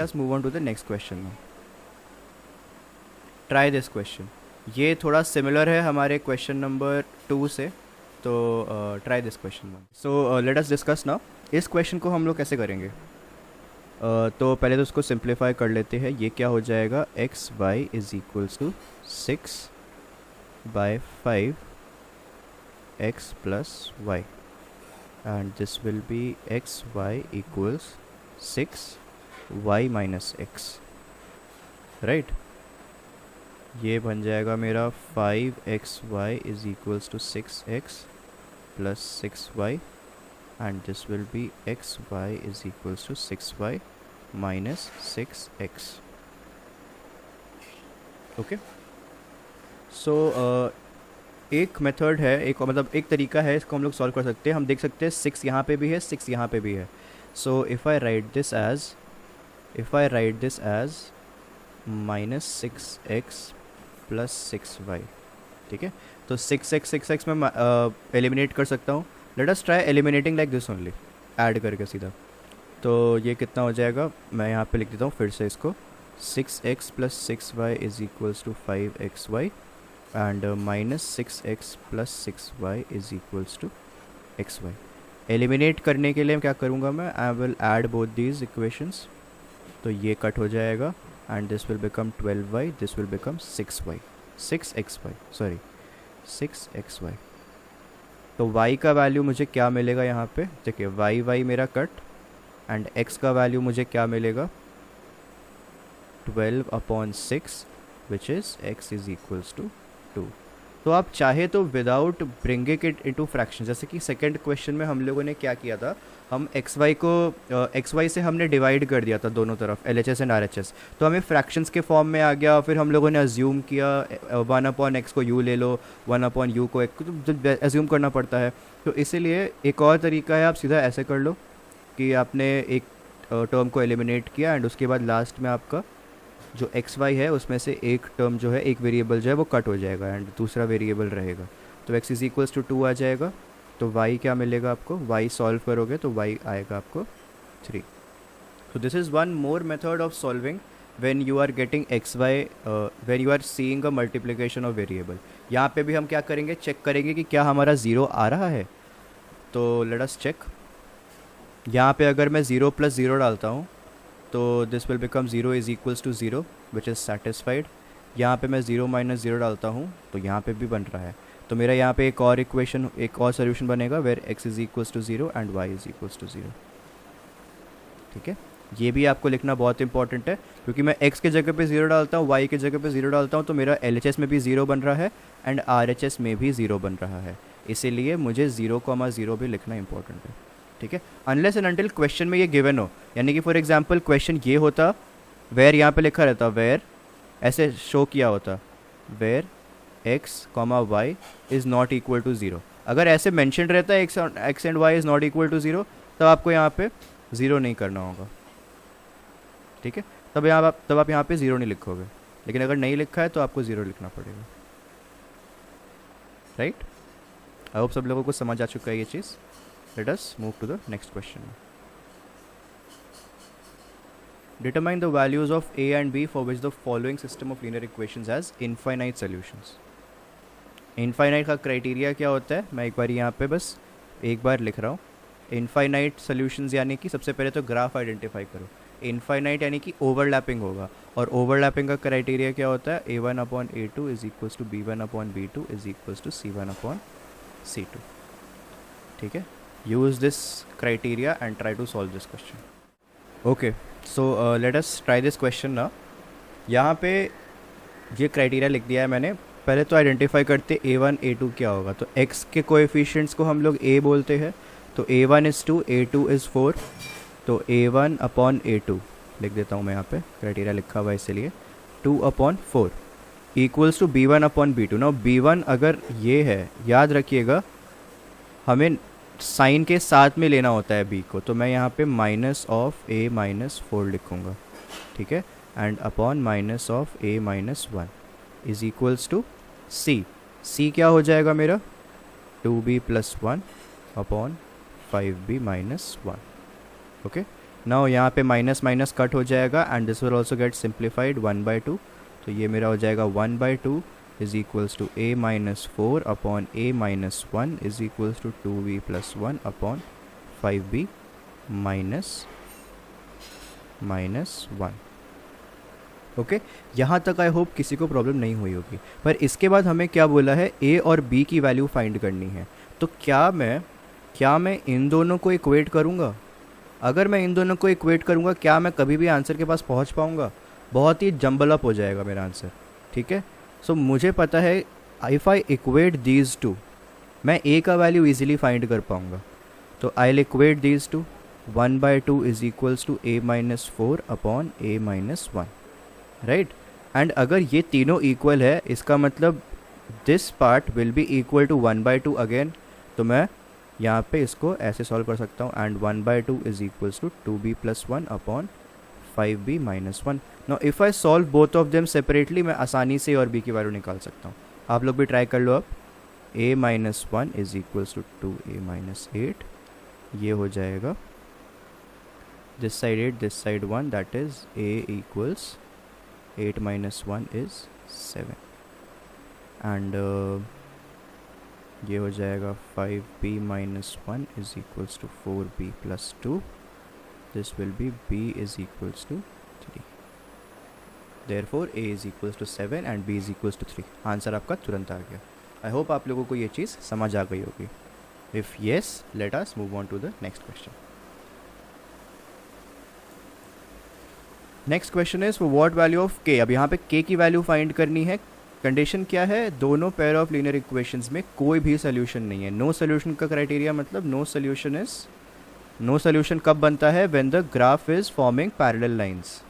Us move on to the next question now. Try this question. ये थोड़ा similar है हमारे क्वेश्चन नंबर 2 से. तो try this question. So let us discuss now. इस question को हम लोग कैसे करेंगे. तो पहले तो उसको सिंप्लीफाई कर लेते हैं. ये क्या हो जाएगा, X Y is equals to 6/5 x plus y, and this will be x y equals 6 y minus x, right. ये बन जाएगा मेरा 5xy is equals to 6x plus 6y, and this will be xy is equals to 6y minus 6x. okay. so एक method है, एक मतलब एक तरीका है, इसको हम लोग सॉल्व कर सकते हैं. हम देख सकते हैं 6 यहाँ पे भी है, 6 यहाँ पे भी है. So if I write this as minus 6x plus 6y. ठीक है. तो 6x मैं एलिमिनेट कर सकता हूँ. Let us try eliminating like this only, add करके सीधा. तो ये कितना हो जाएगा, मैं यहाँ पे लिख देता हूँ फिर से इसको. 6x plus 6y is equals to 5xy and minus 6x plus 6y is equals to xy. Eliminate करने के लिए क्या करूँगा मैं, I will add both these equations. तो ये कट हो जाएगा and this will become 12y, this will become 6xy. तो y का वैल्यू मुझे क्या मिलेगा यहाँ पे, देखिए y मेरा कट एंड x का वैल्यू मुझे क्या मिलेगा, 12/6 which is x is equals to 2. तो आप चाहे तो without bringing it into fraction, जैसे कि सेकंड क्वेश्चन में हम लोगों ने क्या किया था, हम एक्स वाई से हमने डिवाइड कर दिया था दोनों तरफ, LHS एंड RHS. तो हमें फ्रैक्शंस के फॉर्म में आ गया. फिर हम लोगों ने अज्यूम किया 1/x को u ले लो, 1/u को एक, तो अज्यूम करना पड़ता है. तो इसीलिए एक और तरीका है, आप सीधा ऐसे कर लो कि आपने एक टर्म को एलिमिनेट किया एंड उसके बाद लास्ट में आपका जो एक्स वाई है उसमें से एक टर्म जो है, एक वेरिएबल जो है वो कट हो जाएगा एंड दूसरा वेरिएबल रहेगा. तो x इज इक्वल्स टू 2 आ जाएगा. तो y क्या मिलेगा आपको, y सॉल्व करोगे तो y आएगा आपको 3. So this is one more method of solving when you are getting xy, when you are seeing a multiplication of variable. यहाँ पे भी हम क्या करेंगे, चेक करेंगे कि क्या हमारा 0 आ रहा है. तो let us check. यहाँ पे अगर मैं 0 + 0 डालता हूँ तो this will become 0 is equals to 0 which is satisfied. यहाँ पे मैं 0 - 0 डालता हूँ तो यहाँ पे भी बन रहा है. तो मेरा यहाँ पे एक और इक्वेशन, एक और सोल्यूशन बनेगा where x is equals to 0 and y is equals to 0. ठीक है. ये भी आपको लिखना बहुत इंपॉर्टेंट है क्योंकि मैं x के जगह पे 0 डालता हूँ, y के जगह पे 0 डालता हूँ, तो मेरा LHS में भी 0 बन रहा है एंड RHS में भी 0 बन रहा है. इसीलिए मुझे 0,0 भी लिखना इंपॉर्टेंट है. ठीक है. अनलेस एंड अनटिल क्वेश्चन में ये गिवन हो, यानी कि फॉर एग्जांपल क्वेश्चन ये होता वेर, यहाँ पे लिखा रहता वेर, ऐसे शो किया होता where x, y is not equal to 0. अगर ऐसे मेंशन रहता है x and y is not equal to 0, तब आपको यहाँ पे 0 नहीं करना होगा. ठीक है. तब आप यहाँ पे 0 नहीं लिखोगे. लेकिन अगर नहीं लिखा है तो आपको 0 लिखना पड़ेगा. राइट. आई होप सब लोगों को समझ आ चुका है ये चीज़. Let us move to the next question. Determine the values of a and b for which the following system of linear equations has infinite solutions. Infinite का criteria क्या होता है, मैं एक बार यहाँ पे बस एक बार लिख रहा हूँ. Infinite solutions यानी कि सबसे पहले तो ग्राफ आइडेंटिफाई करो. Infinite यानी कि ओवरलैपिंग होगा, और ओवरलैपिंग का क्राइटेरिया क्या होता है, a1/a2 is equals to b1/b2 is equals to c1/c2. ठीक है. Use this criteria and try to solve this question. Okay, so let us try this question now. यहाँ पे ये क्राइटेरिया लिख दिया है मैंने. पहले तो आइडेंटिफाई करते a1 a2 क्या होगा. तो x के कोएफिशिएंट्स को हम लोग a बोलते हैं. तो a1 is 2, a2 is 4. तो a1/a2 लिख देता हूँ मैं यहाँ पे, क्राइटेरिया लिखा हुआ है इसलिए. 2/4 इक्वल्स टू b1/b2. ना b1 अगर ये है, याद रखिएगा हमें साइन के साथ में लेना होता है b को. तो मैं यहाँ पे -(a-4) लिखूँगा. ठीक है. And upon -(a-1) is equals to c क्या हो जाएगा मेरा, 2b + 1/5b - 1. ओके. नाउ यहाँ पे माइनस माइनस कट हो जाएगा and this will also get simplified 1/2, तो ये मेरा हो जाएगा 1/2 is equals to a minus 4 upon a minus 1 is equals to 2b plus 1 upon 5b minus 1। Okay, यहाँ तक आई होप किसी को प्रॉब्लम नहीं हुई होगी। पर इसके बाद हमें क्या बोला है, a और b की वैल्यू फाइंड करनी है। तो क्या मैं इन दोनों को इक्वेट करूँगा? अगर मैं इन दोनों को इक्वेट करूँगा, क्या मैं कभी भी आंसर के पास पहुँच पाऊँगा? बहुत ही जंबल अप हो जाएगा मेरा आंसर। ठीक है, सो मुझे पता है if I equate these two, मैं a का वैल्यू इजीली फाइंड कर पाऊँगा। तो I will equate these two, 1/2 is equals to a minus 4 upon a minus 1, right. And अगर ये तीनों इक्वल है, इसका मतलब this part will be equal to 1/2 again. तो मैं यहाँ पे इसको ऐसे सॉल्व कर सकता हूँ and 1/2 is equals to 2b plus 1 upon 5b minus 1। Now if I solve both of them separately, मैं आसानी से और b की वैल्यू निकाल सकता हूँ। आप लोग भी ट्राई कर लो अब। a minus 1 is equals to 2a minus 8, ये हो जाएगा this side 8 this side 1, that is a equals 8 minus 1 is 7 and ये हो जाएगा 5b minus 1 is equals to 4b plus 2, this will be b is equals to 3, therefore a is equals to 7 and b is equals to 3। Answer आपका तुरंत आ गया। I hope आप लोगों को ये चीज़ समझ आ गई होगी। If yes, let us move on to the next question। Next question is what value of k। अब यहाँ पे k की वैल्यू फाइंड करनी है। कंडीशन क्या है, दोनों पेयर ऑफ लीनियर इक्वेशंस में कोई भी सोल्यूशन नहीं है। नो सोल्यूशन का क्राइटेरिया मतलब no solution is, no solution कब बनता है, when the graph is forming parallel lines.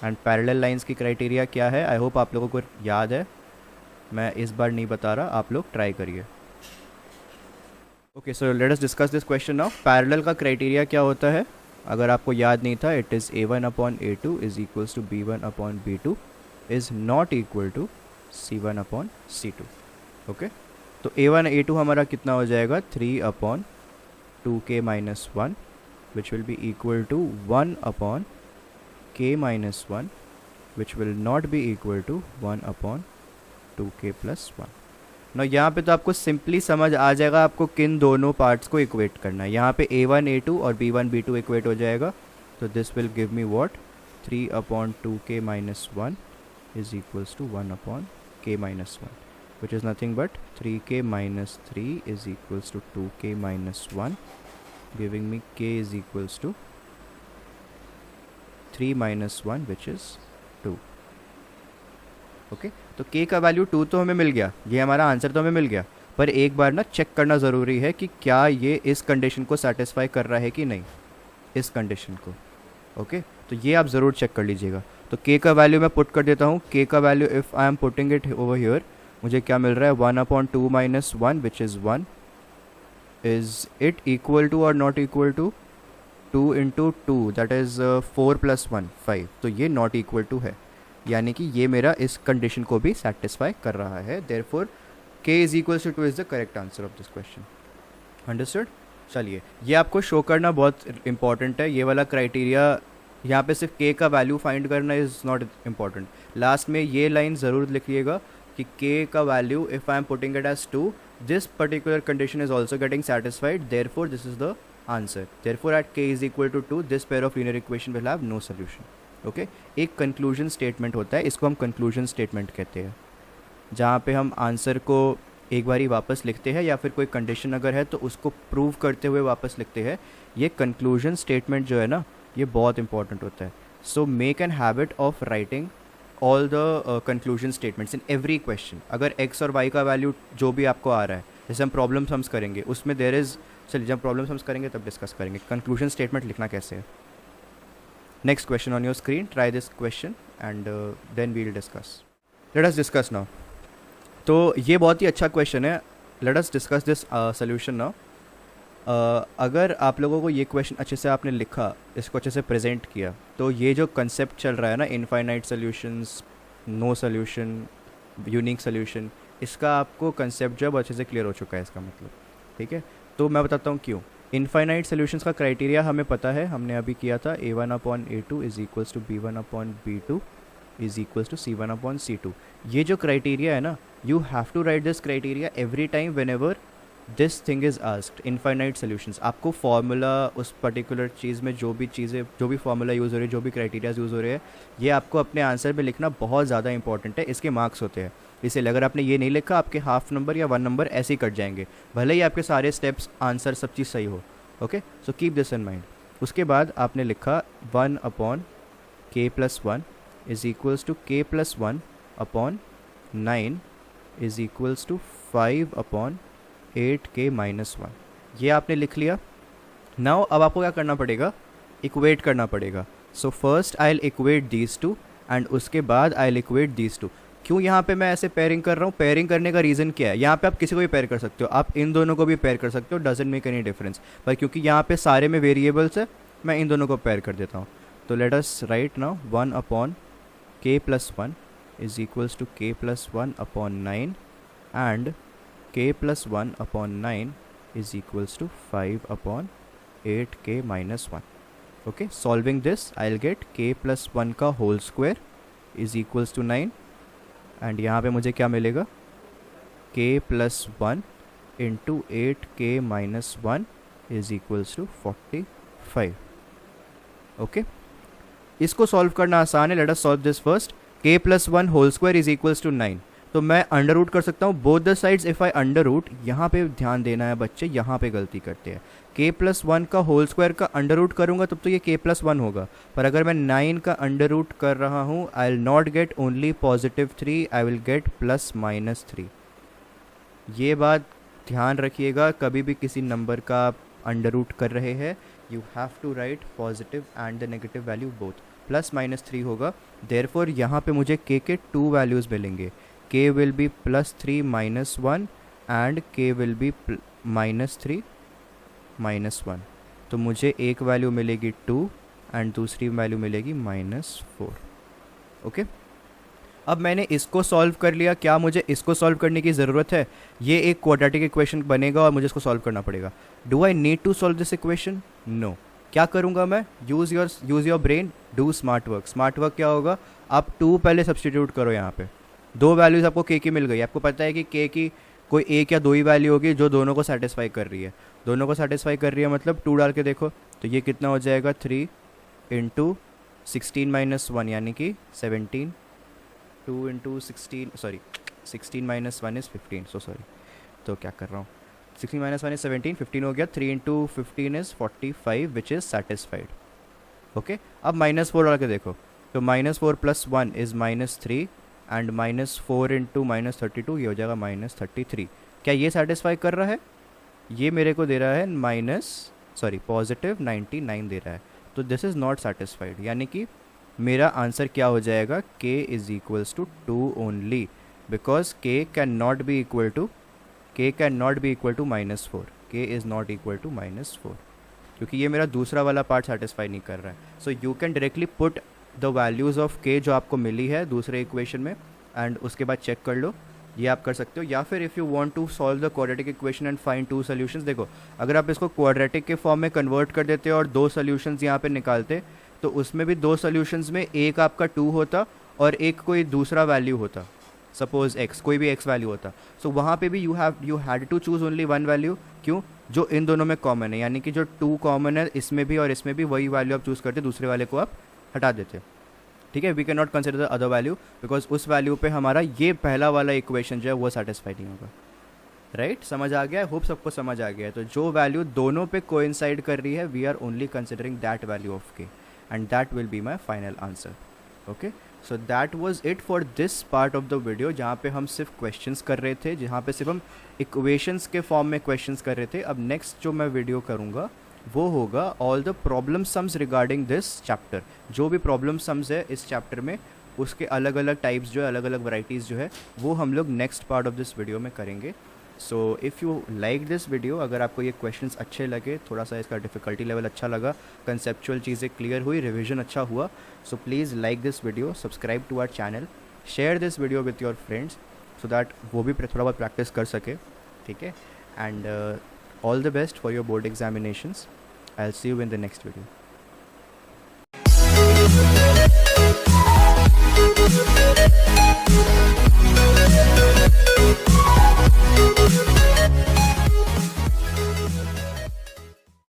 And parallel lines की क्राइटेरिया क्या है, आई होप आप लोगों को याद है, मैं इस बार नहीं बता रहा, आप लोग ट्राई करिए। Okay, so let us discuss this question now. Parallel का क्राइटेरिया क्या होता है, अगर आपको याद नहीं था, it is a1 upon a2 is equals to b1 upon b2 is not equal to c1 upon c2। Okay, तो a1 a2 हमारा कितना हो जाएगा, 3 upon 2k minus 1 which will be equal to 1 upon k minus 1 which will not be equal to 1 upon 2k plus 1। ना यहाँ पे तो आपको सिंपली समझ आ जाएगा आपको किन दोनों पार्ट्स को इक्वेट करना है। यहाँ पे a1 a2 और b1 b2 इक्वेट हो जाएगा, तो this will give me what, 3 upon 2k minus 1 is equals to 1 upon k minus 1 which is nothing but 3k minus 3 is equals to 2k minus 1, giving me k is equals to 3 minus 1 which is 2। Okay, तो k का value 2 तो हमें मिल गया, ये हमारा answer तो हमें मिल गया, पर एक बार ना चेक करना ज़रूरी है कि क्या ये इस कंडीशन को सेटिस्फाई कर रहा है कि नहीं, इस कंडीशन को। ओके, तो ये आप ज़रूर चेक कर लीजिएगा। तो k का वैल्यू मैं पुट कर देता हूँ। k का value if I am putting it over here, मुझे क्या मिल रहा है, 1 upon 2 minus 1 which is 1। Is it equal to और not equal to 2 into 2 that is 4 plus 1 5, तो ये नॉट इक्वल टू है, यानी कि ये मेरा इस कंडीशन को भी सेटिस्फाई कर रहा है। Therefore k is equals to 2 is the correct answer of this question. Understood. चलिए, ये आपको शो करना बहुत इंपॉर्टेंट है। ये वाला क्राइटेरिया यहाँ पे सिर्फ k का वैल्यू फाइंड करना इज़ नॉट इम्पॉर्टेंट। लास्ट में ये लाइन ज़रूर लिखिएगा कि k का value if I am putting it as 2, this particular condition is also getting satisfied, therefore this is the answer. Therefore at k is equal to 2 this pair of linear equation will have no solution. Okay, एक conclusion statement होता है, इसको हम conclusion statement कहते हैं, जहाँ पे हम आंसर को एक बारी वापस लिखते हैं या फिर कोई कंडीशन अगर है तो उसको प्रूव करते हुए वापस लिखते हैं। ये कंक्लूजन स्टेटमेंट जो है ना, ये बहुत इंपॉर्टेंट होता है। So make an habit of writing all the conclusion statements in every question. अगर x और y का वैल्यू जो भी आपको आ रहा है, जैसे हम प्रॉब्लम सम्स करेंगे, उसमें देयर इज़, चलिए जब प्रॉब्लम सम्स करेंगे तब डिस्कस करेंगे कंक्लूजन स्टेटमेंट लिखना कैसे है। Next question on your screen, try this question and then we will discuss. Let us discuss now. तो ये बहुत ही अच्छा क्वेश्चन है, let us discuss this solution now. अगर आप लोगों को ये क्वेश्चन अच्छे से आपने लिखा, इसको अच्छे से प्रेजेंट किया, तो ये जो कंसेप्ट चल रहा है ना, infinite solutions, no solution, unique solution, इसका आपको कंसेप्ट जो है अच्छे से क्लियर हो चुका है, इसका मतलब। ठीक है, तो मैं बताता हूँ क्यों। इनफाइनाइट सोल्यूशंस का क्राइटेरिया हमें पता है, हमने अभी किया था a1/a2 is equals to b1/b2 is equals to c1/c2। ये जो क्राइटेरिया है ना, you have to write this criteria every time whenever this thing is asked. Infinite solutions, आपको फार्मूला उस पर्टिकुलर चीज़ में जो भी चीज़ें, जो भी फार्मूला यूज़ हो रही है, जो भी क्राइटेरियाज यूज़ हो रहे हैं, ये आपको अपने आंसर में लिखना बहुत ज़्यादा इंपॉर्टेंट है, इसके मार्क्स होते हैं। इसलिए अगर आपने ये नहीं लिखा, आपके हाफ नंबर या 1 नंबर ऐसे ही कट जाएंगे, भले ही आपके सारे स्टेप्स आंसर सब चीज़ सही हो। Okay, so keep this in mind. उसके बाद आपने लिखा 1/k+1 is equals to k+1/9 is equals to 5/8k-1। ये आपने लिख लिया। नाउ अब आपको क्या करना पड़ेगा, इक्वेट करना पड़ेगा। So first I will equate these to and उसके बाद आई विल इक्वेट दीज टू। क्यों यहाँ पे मैं ऐसे पेयरिंग कर रहा हूँ, पेयरिंग करने का रीज़न क्या है, यहाँ पे आप किसी को भी पेयर कर सकते हो, आप इन दोनों को भी पेयर कर सकते हो, डजेंट मेक एनी डिफरेंस, पर क्योंकि यहाँ पे सारे में वेरिएबल्स है, मैं इन दोनों को पेयर कर देता हूँ। तो let us write now 1/k+1 is equals to k+1/9 and k+1/9 is equals to 5/8k-1। okay, solving this I'll get k+1 का whole square is equals to 9 and यहाँ पे मुझे क्या मिलेगा, k+1 into 8k-1 is equals to 45। Okay, इसको solve करना आसान है। Let us solve this first. k+1 whole square is equals to 9, तो मैं अंडर रूट कर सकता हूँ both the sides. If I under root, यहाँ पे ध्यान देना है बच्चे, यहाँ पे गलती करते हैं। k+1 का होल स्क्वायर का अंडर रूट करूँगा तब तो ये k+1 होगा, पर अगर मैं 9 का अंडर रूट कर रहा हूँ, I will not get only +3, I will get +-3। ये बात ध्यान रखिएगा, कभी भी किसी नंबर का अंडर रूट कर रहे हैं, you have to write positive and the negative value both. +-3 होगा, देयरफॉर यहाँ पे मुझे k के 2 वैल्यूज़ मिलेंगे। k will be +3 -1 and k will be -3 -1। तो मुझे एक वैल्यू मिलेगी 2 एंड दूसरी वैल्यू मिलेगी -4। ओके, अब मैंने इसको सॉल्व कर लिया। क्या मुझे इसको सॉल्व करने की ज़रूरत है? ये एक क्वाड्रेटिक इक्वेशन बनेगा और मुझे इसको सॉल्व करना पड़ेगा। Do I need to solve this equation? No. क्या करूँगा मैं? Use your brain, do smart work. Smart work क्या होगा, आप 2 पहले सब्सटीट्यूट करो। यहाँ पे 2 वैल्यूज़ आपको k की मिल गई। आपको पता है कि k की कोई एक या दो ही वैल्यू होगी जो दोनों को सेटिस्फाई कर रही है। दोनों को सेटिस्फाई कर रही है मतलब 2 डाल के देखो, तो ये कितना हो जाएगा, 3 इंटू 16 - 1 यानी कि 17, 2 into 16 sorry 16 - 1 is 15, so sorry, तो क्या कर रहा हूँ, 16 - 1 इज़ 17, 15 हो गया, 3 into 15 is 45 which is satisfied. Okay, अब -4 डाल के देखो, तो -4 + 1 इज़ -3 एंड -4 इंटू -32 ये हो जाएगा -33। क्या ये सेटिस्फाई कर रहा है? ये मेरे को दे रहा है +99 दे रहा है, तो दिस इज़ नॉट सेटिस्फाइड। यानी कि मेरा आंसर क्या हो जाएगा, k is equals to 2 only, because k can not be equal to -4। k is not equal to -4, क्योंकि ये मेरा दूसरा वाला पार्ट सेटिस्फाई नहीं कर रहा है। So you can directly put the values of k जो आपको मिली है दूसरे इक्वेशन में एंड उसके बाद चेक कर लो, ये आप कर सकते हो। या फिर if you want to solve the quadratic equation and find 2 solutions, देखो अगर आप इसको क्वाड्रेटिक के फॉर्म में कन्वर्ट कर देते और 2 सॉल्यूशंस यहाँ पे निकालते, तो उसमें भी 2 सॉल्यूशंस में एक आपका 2 होता और एक कोई दूसरा वैल्यू होता, सपोज x, कोई भी x वैल्यू होता। सो वहाँ पे भी you had to choose only 1 value. क्यों? जो इन दोनों में कॉमन है, यानी कि जो 2 कॉमन है इसमें भी और इसमें भी, वही वैल्यू आप चूज़ करते, दूसरे वाले को आप हटा देते। ठीक है, we can not consider the other value because उस वैल्यू पे हमारा ये पहला वाला इक्वेशन जो है वो सेटिस्फाई नहीं होगा। राइट, समझ आ गया? होप सबको समझ आ गया है। तो जो वैल्यू दोनों पे कोइंसाइड कर रही है, we are only considering that value of k and that will be my final answer. Okay, so that was it for this part of the video, जहाँ पे हम सिर्फ क्वेश्चंस कर रहे थे, जहाँ पे सिर्फ हम इक्वेशंस के फॉर्म में क्वेश्चंस कर रहे थे। अब नेक्स्ट जो मैं वीडियो करूँगा वो होगा all the problem sums regarding this chapter. जो भी प्रॉब्लम सम्स है इस चैप्टर में, उसके अलग अलग टाइप्स जो है, अलग अलग वैराइटीज़ जो है, वो हम लोग next part of this video में करेंगे। So if you like this video, अगर आपको ये क्वेश्चंस अच्छे लगे, थोड़ा सा इसका डिफ़िकल्टी लेवल अच्छा लगा, कंसेप्चुअल चीज़ें क्लियर हुई, रिविजन अच्छा हुआ, so please like this video, subscribe to our channel, share this video with your friends so that वो भी थोड़ा बहुत प्रैक्टिस कर सके। ठीक है, and All the best for your board examinations. I'll see you in the next video.